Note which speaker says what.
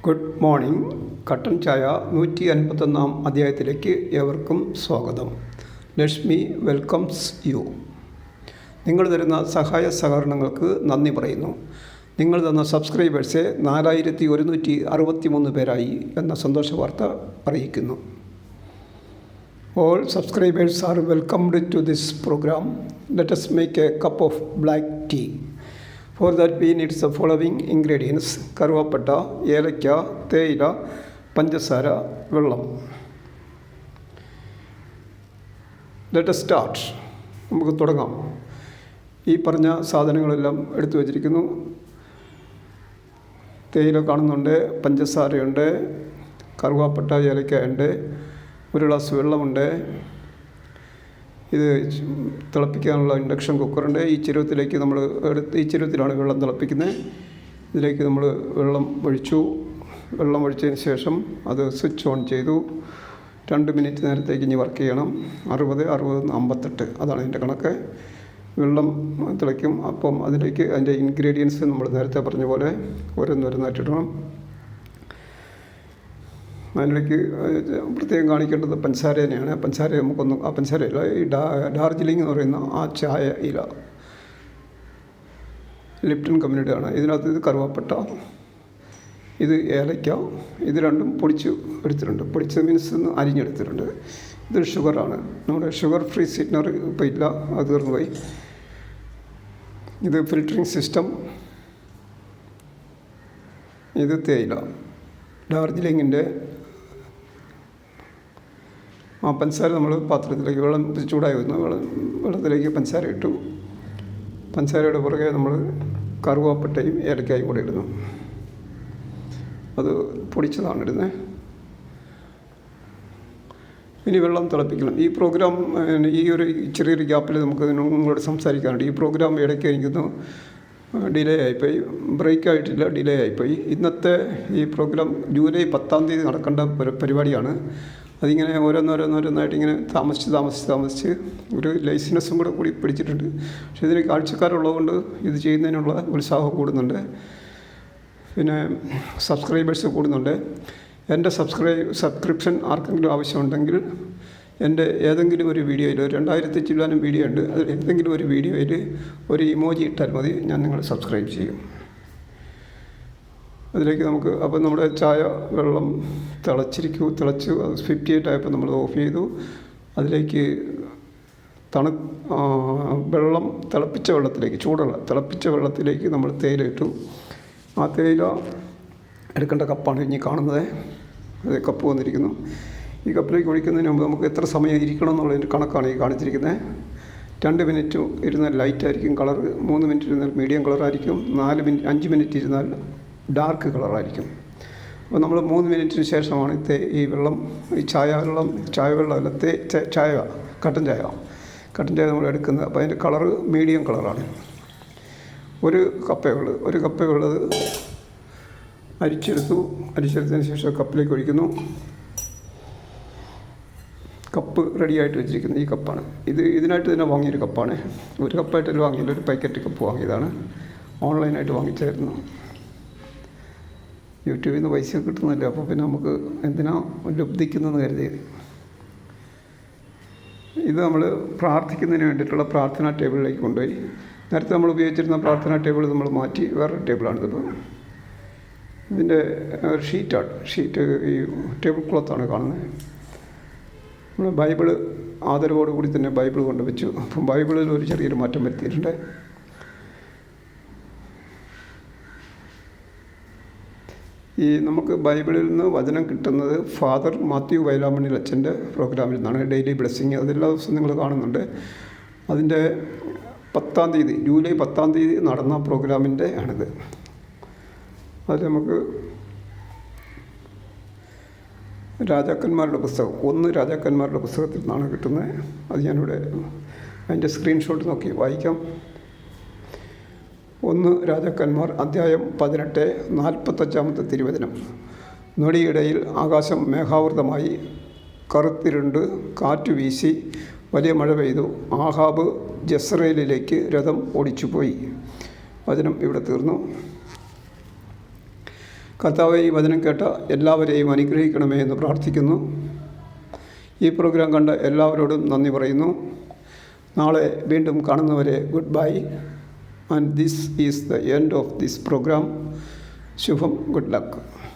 Speaker 1: Good morning. കട്ടൻ ചായ 151 അധ്യായത്തിലേക്ക് ഏവർക്കും സ്വാഗതം. Lakshmi welcomes U. നിങ്ങൾ തരുന്ന സഹായ സഹകരണങ്ങൾക്ക് നന്ദി പറയുന്നു. നിങ്ങൾ തന്ന സബ്സ്ക്രൈബേഴ്സ് 4163 പേരായി എന്ന സന്തോഷ വാർത്ത അറിയിക്കുന്നു. All subscribers are welcomed to this program. Let us make a cup of black tea. For that we need the following ingredients: കറുവാപ്പട്ട, ഏലക്ക, തേയില, പഞ്ചസാര, വെള്ളം. Let us start. നമുക്ക് തുടങ്ങാം. ഈ പറഞ്ഞ സാധനങ്ങളെല്ലാം എടുത്തു വച്ചിരിക്കുന്നു. തേയില കാണുന്നുണ്ട്, പഞ്ചസാരയുണ്ട്, കറുവാപ്പട്ട, ഏലക്കയുണ്ട്, ഒരു ഗ്ലാസ് വെള്ളമുണ്ട്. ഇത് തിളപ്പിക്കാനുള്ള ഇൻഡക്ഷൻ കുക്കറുണ്ട്. ഈ ചരുവത്തിലേക്ക് നമ്മൾ ഈ ചരുവത്തിലാണ് വെള്ളം തിളപ്പിക്കുന്നത്. ഇതിലേക്ക് നമ്മൾ വെള്ളം ഒഴിച്ചതിന് ശേഷം അത് സ്വിച്ച് ഓൺ ചെയ്തു. 2 മിനിറ്റ് നേരത്തേക്ക് ഇനി വർക്ക് ചെയ്യണം. 60, 58 അതാണ് ഇതിൻ്റെ കണക്ക്. വെള്ളം തിളയ്ക്കും. അപ്പം അതിലേക്ക് അതിൻ്റെ ഇൻഗ്രീഡിയൻസ് നമ്മൾ നേരത്തെ പറഞ്ഞ പോലെ ഓരോന്നോരോന്നായിട്ടിടണം. അതിലേക്ക് പ്രത്യേകം കാണിക്കേണ്ടത് പഞ്ചസാര തന്നെയാണ്. പഞ്ചസാര പഞ്ചസാരയില്ല, ഈ ഡാർജിലിംഗ് എന്ന് പറയുന്ന ആ ചായ ഇല, ലിപ്ടൺ കമ്പനിയുടെയാണ്. ഇതിനകത്ത് ഇത് കറുവാപ്പട്ട, ഇത് ഏലക്ക, ഇത് രണ്ടും പൊടിച്ച് എടുത്തിട്ടുണ്ട്. പൊടിച്ച മീൻസ് അരിഞ്ഞെടുത്തിട്ടുണ്ട്. ഇത് ഷുഗറാണ്. നമ്മുടെ ഷുഗർ ഫ്രീ സ്വീറ്റ്നർ ഇപ്പോൾ ഇല്ല, അത് തീർന്നു പോയി. ഇത് ഫിൽറ്ററിങ് സിസ്റ്റം. ഇത് തേയില, ഡാർജിലിങ്ങിൻ്റെ. പഞ്ചസാര നമ്മൾ പാത്രത്തിലേക്ക് വെള്ളം ചൂടായി വരുന്നു. വെള്ളത്തിലേക്ക് പഞ്ചസാര ഇട്ടു. പഞ്ചസാരയുടെ പുറകെ നമ്മൾ കറുവാപ്പട്ടയും ഏലക്കായും കൂടെ ഇടുന്നു. അത് പൊടിച്ചതാണ് ഇടുന്നത്. ഇനി വെള്ളം തിളപ്പിക്കണം. ഈ പ്രോഗ്രാം ഈ ഒരു ചെറിയൊരു ഗ്യാപ്പിൽ നമുക്ക് നിങ്ങളോട് സംസാരിക്കാനുണ്ട്. ഈ പ്രോഗ്രാം ഇടയ്ക്ക് എനിക്കൊന്ന് ഡിലേ ആയിപ്പോയി, ബ്രേക്കായിട്ടില്ല, ഡിലേ ആയിപ്പോയി. ഇന്നത്തെ ഈ പ്രോഗ്രാം ജൂലൈ 10 തീയതി നടക്കേണ്ട പരിപാടിയാണ്. അതിങ്ങനെ ഓരോന്നോരോന്നായിട്ട് ഇങ്ങനെ താമസിച്ച് ഒരു ലൈസൻസും കൂടി പിടിച്ചിട്ടുണ്ട്. പക്ഷേ ഇതിന് കാഴ്ചക്കാരുള്ളതുകൊണ്ട് ഇത് ചെയ്യുന്നതിനുള്ള ഉത്സാഹം കൂടുന്നുണ്ട്. പിന്നെ സബ്സ്ക്രൈബേഴ്സ് കൂടുന്നുണ്ട്. എൻ്റെ സബ്സ്ക്രിപ്ഷൻ ആർക്കെങ്കിലും ആവശ്യമുണ്ടെങ്കിൽ എൻ്റെ ഏതെങ്കിലും ഒരു വീഡിയോയിൽ 2000 ചില്ലാനും വീഡിയോ ഉണ്ട്. അതിൽ ഏതെങ്കിലും ഒരു വീഡിയോയിൽ ഒരു ഇമോജി ഇട്ടാൽ മതി, ഞാൻ നിങ്ങളെ സബ്സ്ക്രൈബ് ചെയ്യും. അതിലേക്ക് നമുക്ക് അപ്പോൾ നമ്മുടെ ചായ വെള്ളം തിളച്ച് അത് 58 ആയപ്പോൾ നമ്മൾ ഓഫ് ചെയ്തു. അതിലേക്ക് വെള്ളം തിളപ്പിച്ച വെള്ളത്തിലേക്ക് നമ്മൾ തേയില ഇട്ടു. ആ തേയില എടുക്കേണ്ട കപ്പാണ് ഇനി കാണുന്നത്. അത് കപ്പ് വന്നിരിക്കുന്നു. ഈ കപ്പിലേക്ക് ഒഴിക്കുന്നതിന് മുമ്പ് നമുക്ക് എത്ര സമയം ഇരിക്കണം എന്നുള്ളതിൻ്റെ കണക്കാണ് ഈ കാണിച്ചിരിക്കുന്നത്. 2 മിനിറ്റ് ഇരുന്നാൽ ലൈറ്റ് ആയിരിക്കും കളർ, 3 മിനിറ്റ് ഇരുന്നാൽ മീഡിയം കളറായിരിക്കും, 5 മിനിറ്റ് ഇരുന്നാൽ ഡാർക്ക് കളറായിരിക്കും. അപ്പോൾ നമ്മൾ 3 മിനിറ്റിന് ശേഷമാണ് ഈ ചായ വെള്ളം കട്ടൻ ചായ നമ്മൾ എടുക്കുന്നത്. അപ്പോൾ അതിൻ്റെ കളറ് മീഡിയം കളറാണ്. ഒരു കപ്പേ ഉള്ളത് അരിച്ചെടുത്തതിന് ശേഷം കപ്പിലേക്ക് ഒഴിക്കുന്നു. കപ്പ് റെഡിയായിട്ട് വെച്ചിരിക്കുന്നത് ഈ കപ്പാണ്. ഇതിനായിട്ട് തന്നെ വാങ്ങിയൊരു കപ്പാണ്. ഒരു കപ്പായിട്ടല്ല വാങ്ങിയില്ല, ഒരു പാക്കറ്റ് കപ്പ് വാങ്ങിയതാണ്. ഓൺലൈനായിട്ട് വാങ്ങിച്ചായിരുന്നു. യൂട്യൂബിൽ നിന്ന് പൈസ കിട്ടുന്നില്ല, അപ്പോൾ പിന്നെ നമുക്ക് എന്തിനാ ലബ്ധിക്കുന്നതെന്ന് കരുതി. ഇത് നമ്മൾ പ്രാർത്ഥിക്കുന്നതിന് വേണ്ടിയിട്ടുള്ള പ്രാർത്ഥനാ ടേബിളിലേക്ക് കൊണ്ടുപോയി. നേരത്തെ നമ്മൾ ഉപയോഗിച്ചിരുന്ന പ്രാർത്ഥനാ ടേബിൾ നമ്മൾ മാറ്റി വേറൊരു ടേബിളാണിതിപ്പോൾ. ഇതിൻ്റെ ഷീറ്റ് ഈ ടേബിൾ ക്ലോത്താണ് കാണുന്നത്. നമ്മൾ ബൈബിള് ആദരവോടുകൂടി തന്നെ ബൈബിൾ കൊണ്ടുവച്ചു. അപ്പം ബൈബിളിൽ ഒരു ചെറിയൊരു മാറ്റം വരുത്തിയിട്ടുണ്ട്. നമുക്ക് ബൈബിളിൽ നിന്ന് വചനം കിട്ടുന്നത് ഫാദർ മാത്യു വയലാമണ്ണിൽ അച്ഛൻ്റെ പ്രോഗ്രാമിൽ നിന്നാണ്, ഡെയിലി ബ്ലെസ്സിങ്. അതെല്ലാ ദിവസവും നിങ്ങൾ കാണുന്നുണ്ട്. അതിൻ്റെ 10 തീയതി, ജൂലൈ 10 തീയതി നടന്ന പ്രോഗ്രാമിൻ്റെ ആണിത്. അതിൽ നമുക്ക് രാജാക്കന്മാരുടെ പുസ്തകം, 1 രാജാക്കന്മാരുടെ പുസ്തകത്തിൽ നിന്നാണ് കിട്ടുന്നത്. അത് ഞാനിവിടെ അതിൻ്റെ സ്ക്രീൻഷോട്ട് നോക്കി വായിക്കാം. 1 രാജാക്കന്മാർ അധ്യായം 18, 45 തിരുവചനം. നൊടിയിടയിൽ ആകാശം മേഘാവൃതമായി, കറുത്തിരുണ്ട്, കാറ്റ് വീശി, വലിയ മഴ പെയ്തു. ആഹാബ് ജസ്രയേലിലേക്ക് രഥം ഓടിച്ചുപോയി. വചനം ഇവിടെ തീർന്നു. കർത്താവേ, ഈ വചനം കേട്ട എല്ലാവരെയും അനുഗ്രഹിക്കണമേ എന്ന് പ്രാർത്ഥിക്കുന്നു. ഈ പ്രോഗ്രാം കണ്ട എല്ലാവരോടും നന്ദി പറയുന്നു. നാളെ വീണ്ടും കാണുന്നവരെ good bye. And this is the end of this programme. ശുഭം. Good luck.